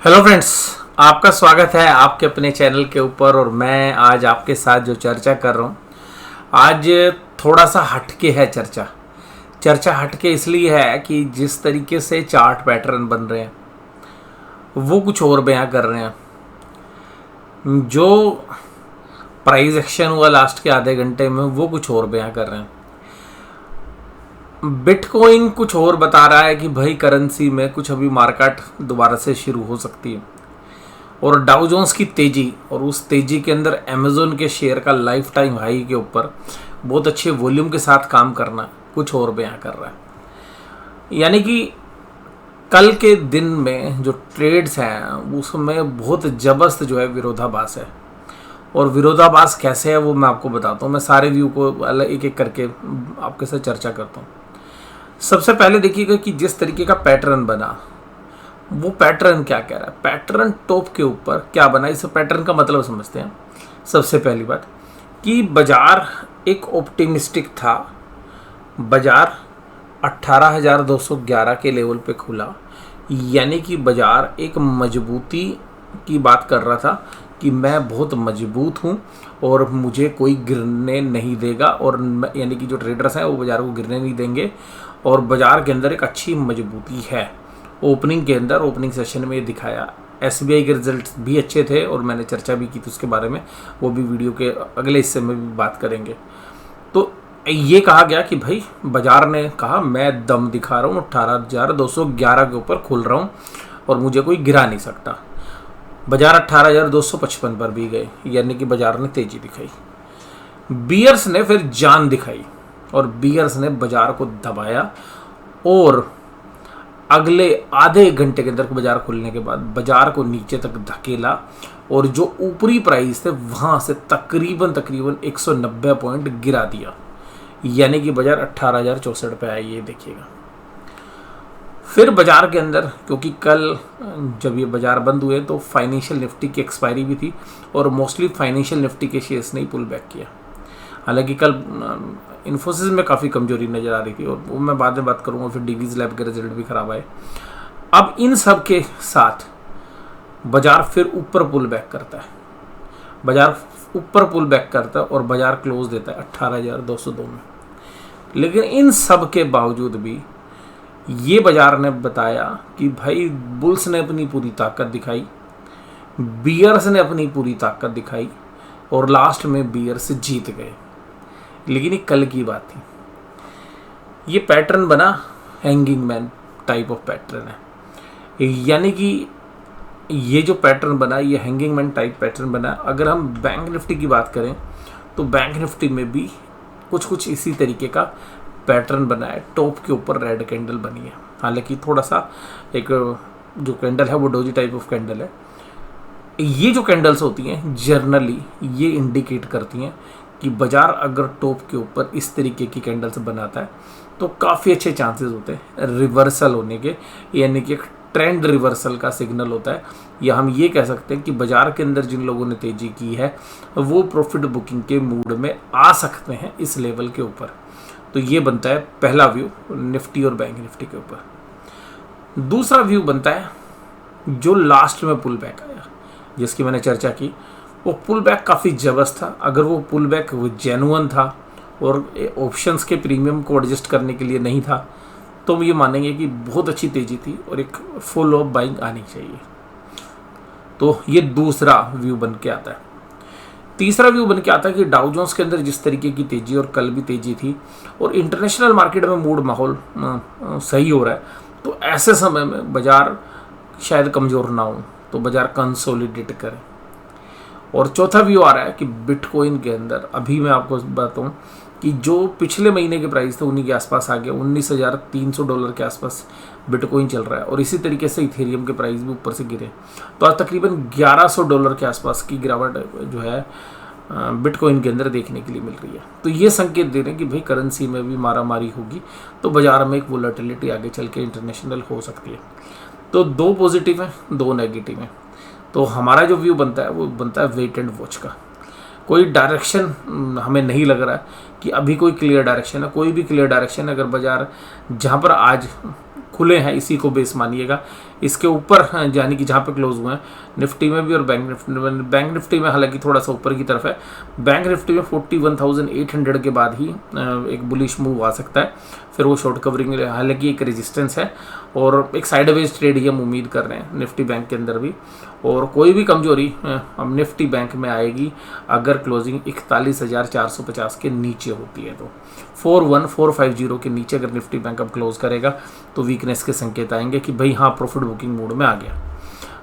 Hello friends, आपका स्वागत है आपके अपने चैनल के ऊपर। और मैं आज आपके साथ जो चर्चा कर रहा हूँ, आज थोड़ा सा हटके है। चर्चा हटके इसलिए है कि जिस तरीके से चार्ट पैटर्न बन रहे हैं वो कुछ और बयां कर रहे हैं। जो प्राइस एक्शन हुआ लास्ट के आधे घंटे में वो कुछ और बयां कर रहे हैं। बिटकॉइन कुछ और बता रहा है कि भाई करेंसी में कुछ अभी मार्केट दोबारा से शुरू हो सकती है। और डाउ जोन्स की तेजी और उस तेजी के अंदर अमेजोन के शेयर का लाइफ टाइम हाई के ऊपर बहुत अच्छे वॉल्यूम के साथ काम करना कुछ और बयां कर रहा है। यानी कि कल के दिन में जो ट्रेड्स हैं उसमें बहुत जबरदस्त जो है विरोधाभास है। और विरोधाभास कैसे है वो मैं आपको बताता हूँ। मैं सारे व्यू को अलग एक एक करके आपके साथ चर्चा करता हूँ। सबसे पहले देखिएगा कि जिस तरीके का पैटर्न बना वो पैटर्न क्या कह रहा है। पैटर्न टॉप के ऊपर क्या बना, इस पैटर्न का मतलब समझते हैं। सबसे पहली बात कि बाजार एक ऑप्टिमिस्टिक था। बाजार 18,211 के लेवल पे खुला, यानी कि बाजार एक मजबूती की बात कर रहा था कि मैं बहुत मजबूत हूँ और मुझे कोई गिरने नहीं देगा। और यानी कि जो ट्रेडर्स हैं वो बाजार को गिरने नहीं देंगे और बाजार के अंदर एक अच्छी मजबूती है। ओपनिंग के अंदर ओपनिंग सेशन में ये दिखाया। एसबीआई के रिजल्ट भी अच्छे थे और मैंने चर्चा भी की थी उसके बारे में, वो भी वीडियो के अगले हिस्से में भी बात करेंगे। तो ये कहा गया कि भाई बाजार ने कहा मैं दम दिखा रहा हूँ, 18,211 के ऊपर खुल रहा हूँ और मुझे कोई गिरा नहीं सकता। बाजार 18,255 पर भी गए, यानी कि बाजार ने तेजी दिखाई। बियर्स ने फिर जान दिखाई और बियर्स ने बाजार को दबाया और अगले आधे घंटे के अंदर बाजार खुलने के बाद बाजार को नीचे तक धकेला और जो ऊपरी प्राइस थे वहां से तकरीबन 190 पॉइंट गिरा दिया, यानी कि बाजार 18,064 पे आया। ये देखिएगा। फिर बाजार के अंदर, क्योंकि कल जब ये बाजार बंद हुए तो फाइनेंशियल निफ्टी की एक्सपायरी भी थी और मोस्टली फाइनेंशियल निफ्टी के शेयर्स ने ही पुल बैक किया। हालांकि कल इन्फोसिस में काफ़ी कमजोरी नज़र आ रही थी और वो मैं बाद में बात करूँगा। फिर डिवीज लैब के रिजल्ट भी खराब आए। अब इन सब के साथ बाजार फिर ऊपर पुल बैक करता है। बाजार ऊपर पुल बैक करता है और बाजार क्लोज देता है 18,202 में। लेकिन इन सब के बावजूद भी ये बाजार ने बताया कि भाई बुल्स ने अपनी पूरी ताकत दिखाई, बियर्स ने अपनी पूरी ताकत दिखाई और लास्ट में बियर्स जीत गए। लेकिन ये कल की बात थी। ये पैटर्न बना hanging man type of pattern है, यानी कि ये जो पैटर्न बना ये हैंगिंग मैन टाइप पैटर्न बना। अगर हम बैंक निफ्टी की बात करें तो बैंक निफ्टी में भी कुछ इसी तरीके का पैटर्न बना है। टॉप के ऊपर रेड कैंडल बनी है। हालांकि थोड़ा सा एक जो कैंडल है वो डोजी टाइप ऑफ कैंडल है। ये जो कैंडल्स होती हैं जनरली ये इंडिकेट करती हैं कि बाजार अगर टॉप के ऊपर इस तरीके की कैंडल्स बनाता है तो काफ़ी अच्छे चांसेस होते हैं रिवर्सल होने के, यानी कि एक ट्रेंड रिवर्सल का सिग्नल होता है। या हम ये कह सकते हैं कि बाजार के अंदर जिन लोगों ने तेजी की है वो प्रॉफिट बुकिंग के मूड में आ सकते हैं इस लेवल के ऊपर। तो ये बनता है पहला व्यू निफ्टी और बैंक निफ्टी के ऊपर। दूसरा व्यू बनता है जो लास्ट में पुल बैक आया, जिसकी मैंने चर्चा की। वो पुल बैक काफ़ी जबरदस्त था। अगर वो पुल बैक जेन्युइन था और ऑप्शंस के प्रीमियम को एडजस्ट करने के लिए नहीं था तो हम ये मानेंगे कि बहुत अच्छी तेजी थी और एक फुल ऑफ बाइंग आनी चाहिए। तो ये दूसरा व्यू बन के आता है। तीसरा व्यू बन के आता है कि डाउ जोन्स के अंदर जिस तरीके की तेजी और कल भी तेजी थी और इंटरनेशनल मार्केट में मूड माहौल सही हो रहा है, तो ऐसे समय में बाजार शायद कमज़ोर ना हो तो बाजार कंसोलिडेट करे। और चौथा व्यू आ रहा है कि बिटकॉइन के अंदर अभी मैं आपको बताऊं कि जो पिछले महीने के प्राइस थे उन्हीं के आसपास आ गया। $19,300 के आसपास बिटकॉइन चल रहा है और इसी तरीके से इथेरियम के प्राइस भी ऊपर से गिरे। तो आज तकरीबन $1,100 के आसपास की गिरावट जो है बिटकॉइन के अंदर देखने के लिए मिल रही है। तो ये संकेत दे रहे हैं कि भाई करेंसी में भी मारामारी होगी तो बाजार में एक वोलेटिलिटी आगे चल के इंटरनेशनल हो सकती है। तो दो पॉजिटिव हैं, दो नेगेटिव हैं। तो हमारा जो व्यू बनता है वो बनता है वेट एंड वॉच का। कोई डायरेक्शन हमें नहीं लग रहा है कि अभी कोई क्लियर डायरेक्शन है। कोई भी क्लियर डायरेक्शन अगर बाजार जहाँ पर आज खुले हैं इसी को बेस मानिएगा, इसके ऊपर यानी कि जहाँ पे क्लोज हुए हैं निफ्टी में भी और बैंक निफ्टी में हालांकि थोड़ा सा ऊपर की तरफ है। बैंक निफ्टी में 41,800 के बाद ही एक बुलिश मूव आ सकता है, फिर वो शॉर्ट कवरिंग, हालांकि एक रेजिस्टेंस है और एक साइडवेज ट्रेड ही हम उम्मीद कर रहे हैं निफ्टी बैंक के अंदर भी। और कोई भी कमजोरी हम निफ्टी बैंक में आएगी अगर क्लोजिंग 41,450 के नीचे होती है। तो 41,450 के नीचे अगर निफ्टी बैंक अब क्लोज करेगा तो वीकनेस के संकेत आएंगे कि भाई हाँ प्रॉफिट बुकिंग मोड में आ गया।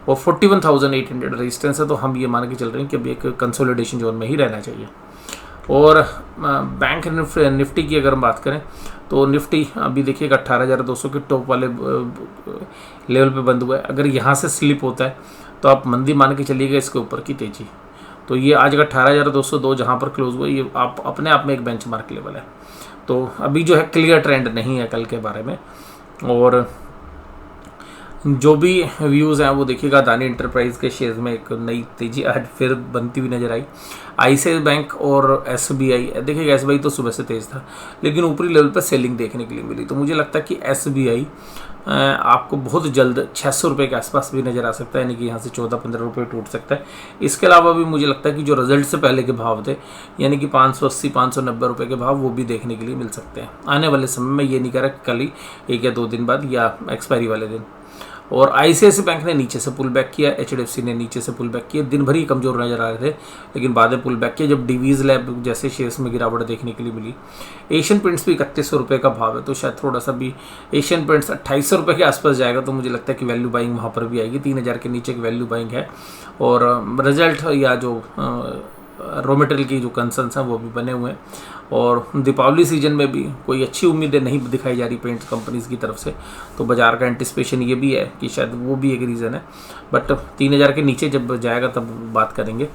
और 41,800 रेजिस्टेंस है, तो हम ये मान के चल रहे हैं कि अभी एक कंसोलिडेशन जोन में ही रहना चाहिए। और बैंक निफ्टी की अगर हम बात करें तो निफ्टी अभी देखिएगा 18,200 के टॉप वाले लेवल पे बंद हुआ है। अगर यहाँ से स्लिप होता है तो आप मंदी मान के चलिएगा इसके ऊपर की तेजी। तो ये आज का 18,202 जहाँ पर क्लोज हुआ, ये आप अपने आप में एक बेंचमार्क लेवल है। तो अभी जो है क्लियर ट्रेंड नहीं है कल के बारे में। और जो भी व्यूज़ हैं वो देखिएगा, अदानी इंटरप्राइज के शेयर्स में एक नई तेजी आज फिर बनती हुई नजर आई। ICICI बैंक और SBI, देखिएगा SBI तो सुबह से तेज़ था लेकिन ऊपरी लेवल पर सेलिंग देखने के लिए मिली। तो मुझे लगता है कि SBI आपको बहुत जल्द 600 रुपये के आसपास भी नज़र आ सकता है, यानी कि यहाँ से 14-15 रुपये टूट सकता है। इसके अलावा भी मुझे लगता है कि जो रिजल्ट से पहले के भाव थे यानी कि 580-590 रुपये के भाव वो भी देखने के लिए मिल सकते हैं आने वाले समय में। ये नहीं कह रहा कल ही, 1 या 2 दिन बाद या एक्सपायरी वाले दिन। और ICICI बैंक ने नीचे से पुल बैक किया, HDFC ने नीचे से पुल बैक किया, दिन भर ही कमजोर नजर आ रहे थे लेकिन बाद में पुल बैक किया जब डिवीज लैब जैसे शेयर्स में गिरावट देखने के लिए मिली। एशियन पेंट्स भी 3100 रुपये का भाव है, तो शायद थोड़ा सा भी एशियन पेंट्स 2800 रुपये के आसपास जाएगा तो मुझे लगता है कि वैल्यू बाइंग वहाँ पर भी आएगी। 3000 के नीचे की वैल्यू बाइंग है। और रिजल्ट या जो रॉ मटेरियल की जो कंसर्न्स हैं वो भी बने हुए हैं। और दीपावली सीजन में भी कोई अच्छी उम्मीदें नहीं दिखाई जा रही पेंट कंपनीज़ की तरफ से, तो बाजार का एंटिसिपेशन ये भी है कि शायद वो भी एक रीज़न है। बट 3000 के नीचे जब जाएगा तब बात करेंगे।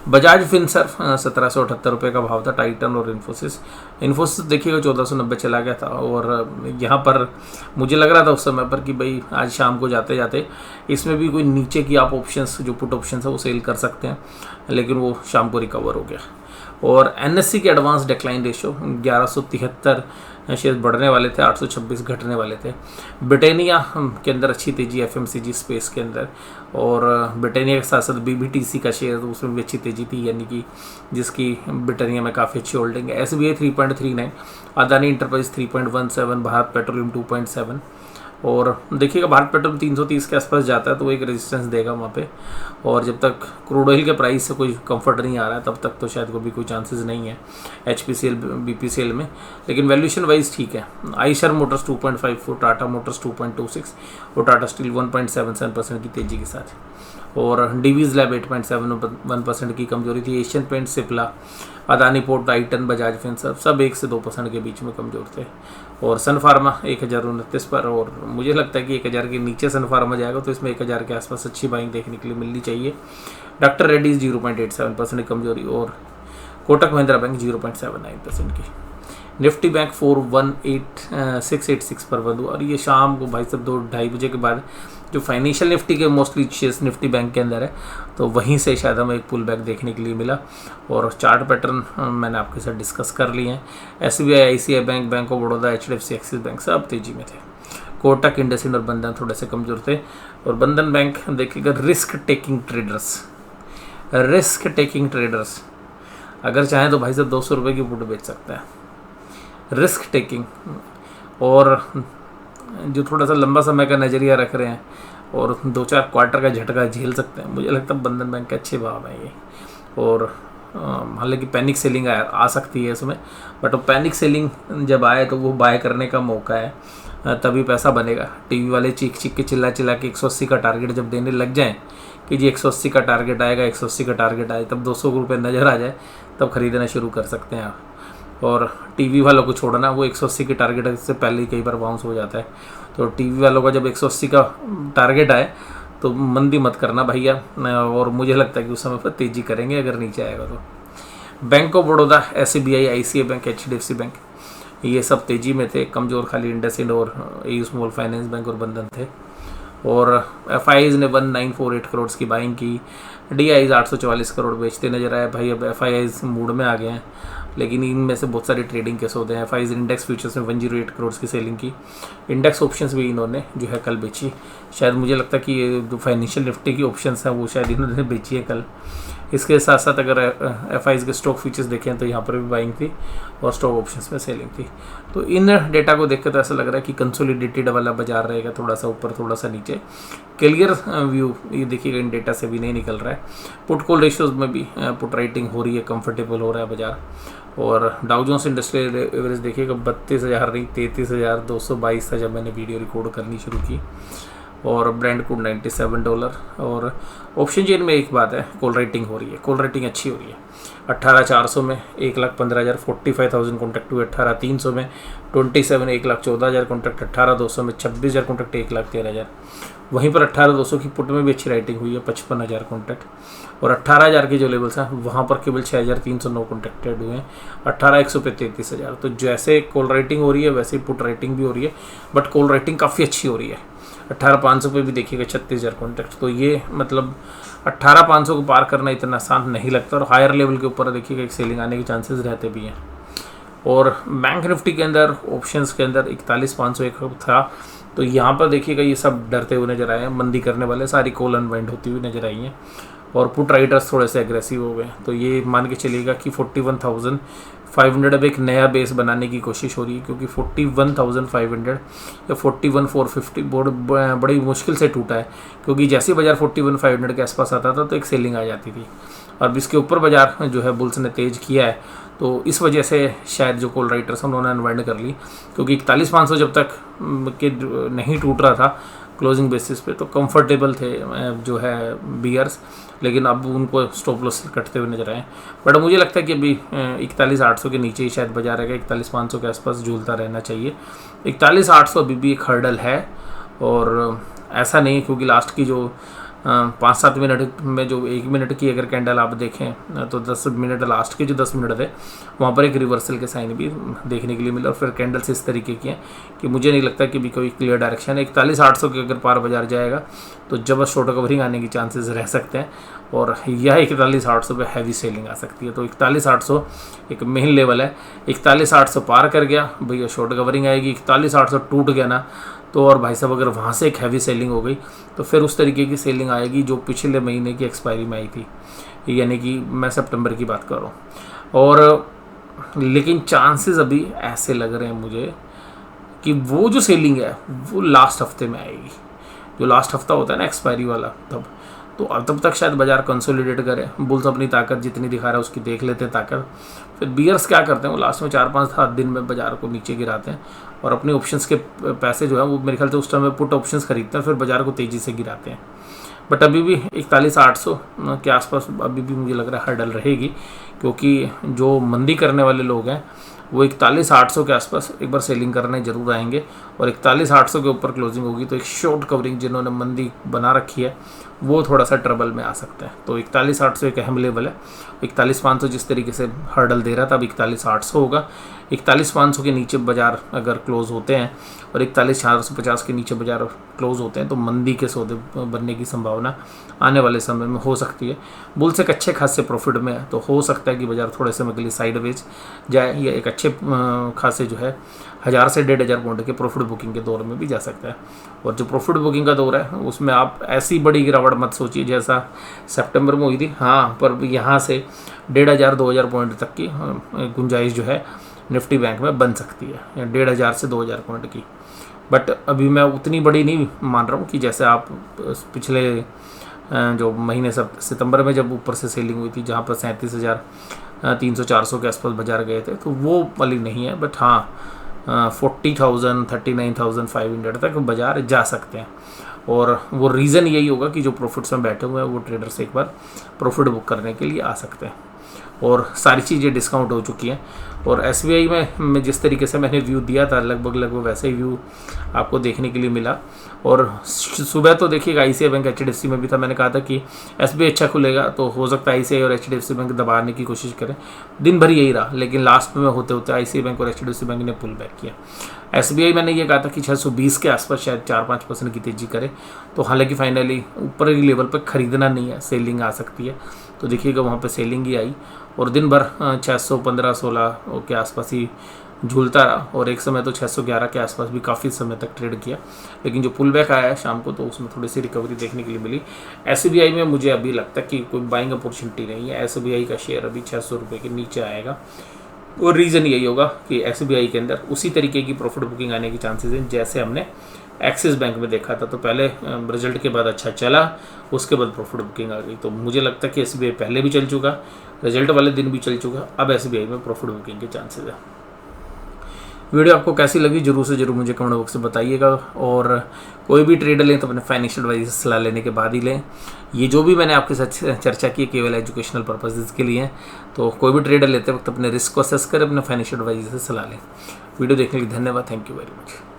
बजाज फिनसर्व 1778 रुपये का भाव था। टाइटन और इन्फोसिस देखिएगा 1490 चला गया था। और यहाँ पर मुझे लग रहा था उस समय पर कि भाई आज शाम को जाते जाते इसमें भी कोई नीचे की आप ऑप्शंस जो पुट ऑप्शंस है वो सेल कर सकते हैं, लेकिन वो शाम को रिकवर हो गया। और NSE के एडवांस डिक्लाइन रेशियो 1173 शेयर बढ़ने वाले थे, 826 घटने वाले थे। ब्रिटानिया के अंदर अच्छी तेजी, FMCG स्पेस के अंदर। और ब्रिटानिया के साथ साथ BBTC का शेयर तो उसमें भी अच्छी तेजी थी, यानी कि जिसकी ब्रिटानिया में काफ़ी अच्छी होल्डिंग है। SBI 3.39, Adani enterprise 3.17, Bharat petroleum 2.7। और देखिएगा भारत पेट्रोलियम 330 के आसपास जाता है तो वो एक रेजिस्टेंस देगा वहाँ पे। और जब तक क्रूड ऑयल के प्राइस से कोई कंफर्ट नहीं आ रहा है तब तक तो शायद भी कोई चांसेस नहीं है HPCL BPCL में, लेकिन वैल्यूएशन वाइज ठीक है। आइशर मोटर्स 2.54, टाटा मोटर्स 2.26 और टाटा स्टील 1.77% की तेजी के साथ। और डिवीज लैब 8.71% की कमजोरी थी। Asian Paint, Cipla, Adani port, Titan, Bajaj Finserv सब 1 से 2% के बीच में कमजोर थे। और सन फार्मा 1029 पर। और मुझे लगता है कि 1000 के नीचे सन फार्मा जाएगा तो इसमें 1000 के आसपास अच्छी बाइंग देखने के लिए मिलनी चाहिए। डॉक्टर रेड्डीज 0.87% की कमजोरी। और कोटक महिंद्रा बैंक 0.79% की। निफ्टी बैंक 418,686 पर बंद हुआ। और ये शाम को भाई साहब 2-2:30 बजे के बाद जो फाइनेंशियल निफ्टी के मोस्टली शेयर्स निफ्टी बैंक के अंदर है तो वहीं से शायद हमें एक पुल बैक देखने के लिए मिला। और चार्ट पैटर्न मैंने आपके साथ डिस्कस कर लिए हैं। SBI, ICICI bank, bank of Baroda, HDFC, axis bank सब तेजी में थे। कोटक, इंडसइंड और बंधन थोड़े से कमजोर थे। और बंधन बैंक देखिएगा रिस्क टेकिंग ट्रेडर्स अगर चाहें तो भाई साहब 200 रुपये की पुट बेच सकता है। रिस्क टेकिंग और जो थोड़ा सा लंबा समय का नज़रिया रख रहे हैं और 2-4 क्वार्टर का झटका झेल सकते हैं, मुझे लगता है बंधन बैंक के अच्छे भाव हैं ये। और हालांकि पैनिक सेलिंग आ सकती है इसमें, बट वो पैनिक सेलिंग जब आए तो वो बाय करने का मौका है, तभी पैसा बनेगा। टीवी वाले चीख के चिल्ला के 180 का टारगेट जब देने लग जाएं कि जी 180 का टारगेट आएगा, 180 का टारगेट आए, तब 200 रुपये नज़र आ जाए तब खरीदना शुरू कर सकते हैं आप। और टीवी वालों को छोड़ना, वो 180 के टारगेट से पहले ही कई बार बाउंस हो जाता है। तो टीवी वालों का जब 180 का टारगेट आए तो मंदी मत करना भैया। और मुझे लगता है कि उस समय पर तेज़ी करेंगे अगर नीचे आएगा तो। Bank of Baroda, SBI, ICICI bank, HDFC bank ये सब तेज़ी में थे। कमज़ोर खाली इंडसइंड और AU स्मॉल फाइनेंस बैंक और बंधन थे। और FIIs ने 1948 करोड़ की बाइंग की। DIs 844 करोड़ बेचते नजर आए। भाई अब FIIs मूड में आ गए हैं, लेकिन इनमें से बहुत सारे ट्रेडिंग के सौदे हैं। FIIs इंडेक्स फ्यूचर्स में 108 करोड़ की सेलिंग की। इंडेक्स ऑप्शंस भी इन्होंने जो है कल बेची शायद मुझे लगता है कि ये जो फाइनेंशियल निफ्टी की ऑप्शंस हैं वो शायद इन्होंने बेची है कल। इसके साथ साथ अगर FIs के स्टॉक फीचर्स देखें तो यहाँ पर भी बाइंग थी और स्टॉक ऑप्शंस में सेलिंग थी। तो इन डेटा को देखकर तो ऐसा लग रहा है कि कंसोलिडेटेड वाला बाजार रहेगा, थोड़ा सा ऊपर थोड़ा सा नीचे। क्लियर व्यू ये देखिएगा इन डेटा से भी नहीं निकल रहा है। पुट कॉल रेशियोज में भी पुट राइटिंग हो रही है, कंफर्टेबल हो रहा है बाजार। और डाउ जोन्स इंडस्ट्रियल एवरेज देखिएगा 32,000 नहीं 33,222 था जब मैंने वीडियो रिकॉर्ड करनी शुरू की। और ब्रांड कोड $97। और ऑप्शन चेन में एक बात है, कॉल राइटिंग हो रही है, कॉल राइटिंग अच्छी हो रही है। 18,400 में 1,15,000 45,000 कॉन्टैक्ट हुए। 18,300 में 27 1,14,000 कॉन्टैक्ट। 18,200 में 26,000 कॉन्टैक्ट 1,13,000। वहीं पर 18,200 की पुट में भी अच्छी राइटिंग हुई है, 55,000 कॉन्टैक्ट। और 18,000 के जो लेवल्स हैं वहाँ पर केवल 6,309 कॉन्टैक्टेड हुए हैं। 18,100 पे 33,000। तो जैसे कॉल राइटिंग हो रही है वैसे ही पुट राइटिंग भी हो रही है, बट कॉल राइटिंग काफ़ी अच्छी हो रही है। 18,500 पे भी देखिएगा 36,000 कॉन्टैक्ट। तो ये मतलब 18,500 को पार करना इतना आसान नहीं लगता। और हायर लेवल के ऊपर देखिएगा एक सेलिंग आने के चांसेस रहते भी हैं। और बैंक निफ्टी के अंदर ऑप्शंस के अंदर 41,501 था। तो यहाँ पर देखिएगा ये सब डरते हुए नजर आए हैं, मंदी करने वाले सारी कॉल अनवाइंड होती हुई नजर आई हैं। और पुट राइटर्स थोड़े से एग्रेसिव हो गए। तो ये मान के चलिएगा कि 41,500 अब एक नया बेस बनाने की कोशिश हो रही है, क्योंकि 41,500 या 41,450 बड़ी मुश्किल से टूटा है। क्योंकि जैसे बाजार 41,500 के आसपास आता था तो एक सेलिंग आ जाती थी। अब इसके ऊपर बाजार जो है बुल्स ने तेज किया है, तो इस वजह से शायद जो कॉल राइटर्स उन्होंने अनवाइंड कर ली। क्योंकि 41,500 जब तक के नहीं टूट रहा था क्लोजिंग बेसिस पे तो कंफर्टेबल थे जो है बियर्स, लेकिन अब उनको स्टॉप लॉस कटते हुए नजर आए। बट मुझे लगता है कि अभी 41,800 के नीचे ही शायद बाजार रहेगा, 41,500 के आसपास झूलता रहना चाहिए। 41,800 अभी भी एक हर्डल है। और ऐसा नहीं है, क्योंकि लास्ट की जो 5-7 मिनट में जो 1 मिनट की अगर कैंडल आप देखें तो 10 मिनट लास्ट के जो 10 मिनट थे वहाँ पर एक रिवर्सल के साइन भी देखने के लिए मिले। और फिर कैंडल्स इस तरीके की हैं कि मुझे नहीं लगता कि भी कोई क्लियर डायरेक्शन है। 41,800 के अगर पार बाजार जाएगा तो जबरदस्त शॉर्ट कवरिंग आने की चांसेस रह सकते हैं। और यह 41,800 पे हैवी सेलिंग आ सकती है। तो 41,800 एक मेन लेवल है। 41,800 पार कर गया भैया शॉर्ट कवरिंग आएगी। 41,800 टूट गया ना तो और भाई साहब अगर वहाँ से एक हैवी सेलिंग हो गई तो फिर उस तरीके की सेलिंग आएगी जो पिछले महीने की एक्सपायरी में आई थी, यानी कि मैं सितंबर की बात कर रहा हूँ। और लेकिन चांसेस अभी ऐसे लग रहे हैं मुझे कि वो जो सेलिंग है वो लास्ट हफ्ते में आएगी। जो लास्ट हफ्ता होता है ना एक्सपायरी वाला, तब तक शायद बाजार कंसोलिडेट करे। बुल्स अपनी ताकत जितनी दिखा रहा है उसकी देख लेते हैं ताकत। फिर बियर्स क्या करते हैं, वो लास्ट में 4-5 दिन में बाजार को नीचे गिराते हैं और अपने ऑप्शंस के पैसे जो है वो मेरे ख्याल से उस टाइम में पुट ऑप्शंस खरीदते हैं, फिर बाजार को तेज़ी से गिराते हैं। बट अभी भी 41,800 के आसपास अभी भी मुझे लग रहा है हर्डल रहेगी, क्योंकि जो मंदी करने वाले लोग हैं वो 41,800 के आसपास एक बार सेलिंग करने जरूर आएंगे। और 41,800 के ऊपर क्लोजिंग होगी तो एक शॉर्ट कवरिंग जिन्होंने मंदी बना रखी है वो थोड़ा सा ट्रबल में आ सकता है। तो 41,800 एक अहम लेवल है। 41,500 जिस तरीके से हर्डल दे रहा था अब 41,800 होगा। 41,500 के नीचे बाजार अगर क्लोज होते हैं और 41,450 के नीचे बाजार क्लोज होते हैं तो मंदी के सौदे बनने की संभावना आने वाले समय में हो सकती है। बुल्स एक अच्छे खासे प्रॉफिट में है तो हो सकता है कि बाजार थोड़े समय के लिए साइडवेज जाए या एक अच्छे खासे जो है 1,000 से 1,500 पॉइंट के प्रॉफिट बुकिंग के दौर में भी जा सकता है। और जो प्रॉफिट बुकिंग का दौर है उसमें आप ऐसी बड़ी गिरावट मत सोचिए जैसा सितंबर में हुई थी। हाँ, पर यहाँ से 1,500-2,000 पॉइंट तक की गुंजाइश जो है निफ्टी बैंक में बन सकती है, 1,500 से 2,000 पॉइंट की। बट अभी मैं उतनी बड़ी नहीं मान रहा हूँ कि जैसे आप पिछले जो महीने सितंबर में जब ऊपर से सेलिंग हुई थी जहाँ पर 37,300-400 के आसपास बाजार गए थे, तो वो वाली नहीं है। बट हाँ 40,000 39,500 तक बाजार जा सकते हैं। और वो रीज़न यही होगा कि जो प्रॉफिट्स में बैठे हुए हैं वो ट्रेडर्स एक बार प्रॉफिट बुक करने के लिए आ सकते हैं। और सारी चीज़ें डिस्काउंट हो चुकी हैं। और SBI में जिस तरीके से मैंने व्यू दिया था लगभग वैसे ही व्यू आपको देखने के लिए मिला। और सुबह तो देखिएगा ICICI बैंक HDFC में भी था, मैंने कहा था कि SBI अच्छा खुलेगा तो हो सकता है ICICI और HDFC बैंक दबाने की कोशिश करें। दिन भर यही रहा, लेकिन लास्ट में होते होते ICICI बैंक और HDFC बैंक ने पुल बैक किया। SBI मैंने ये कहा था कि 620 के आसपास शायद 4-5% की तेज़ी करे, तो हालांकि फाइनली ऊपर ही लेवल पर ख़रीदना नहीं है, सेलिंग आ सकती है। तो देखिएगा वहाँ पे सेलिंग ही आई और दिन भर 615-16 के आसपास ही झूलता रहा और एक समय तो 611 के आसपास भी काफ़ी समय तक ट्रेड किया, लेकिन जो पुल बैक आया है शाम को तो उसमें थोड़ी सी रिकवरी देखने के लिए मिली। SBI में मुझे अभी लगता है कि कोई बाइंग अपॉर्चुनिटी नहीं है। SBI का शेयर अभी 600 रुपये के नीचे आएगा और रीज़न यही होगा कि SBI के अंदर उसी तरीके की प्रॉफिट बुकिंग आने की चांसेस हैं जैसे हमने एक्सिस बैंक में देखा था। तो पहले रिजल्ट के बाद अच्छा चला, उसके बाद प्रॉफिट बुकिंग आ गई। तो मुझे लगता है कि SBI पहले भी चल चुका, रिजल्ट वाले दिन भी चल चुका, अब SBI में प्रॉफिट बुकिंग के चांसेस है। वीडियो आपको कैसी लगी जरूर से जरूर मुझे कमेंट बॉक्स में बताइएगा। और कोई भी ट्रेडर लें तो अपने फाइनेंशियल एडवाइजर से सलाह लेने के बाद ही लें। ये जो भी मैंने आपके साथ चर्चा की केवल एजुकेशनल पर्पसेस के लिए हैं। तो कोई भी ट्रेडर लेते वक्त अपने रिस्क को असेस करें, अपने फाइनेंशियल एडवाइजर से सलाह लें। वीडियो देखने के लिए धन्यवाद। Thank you very much.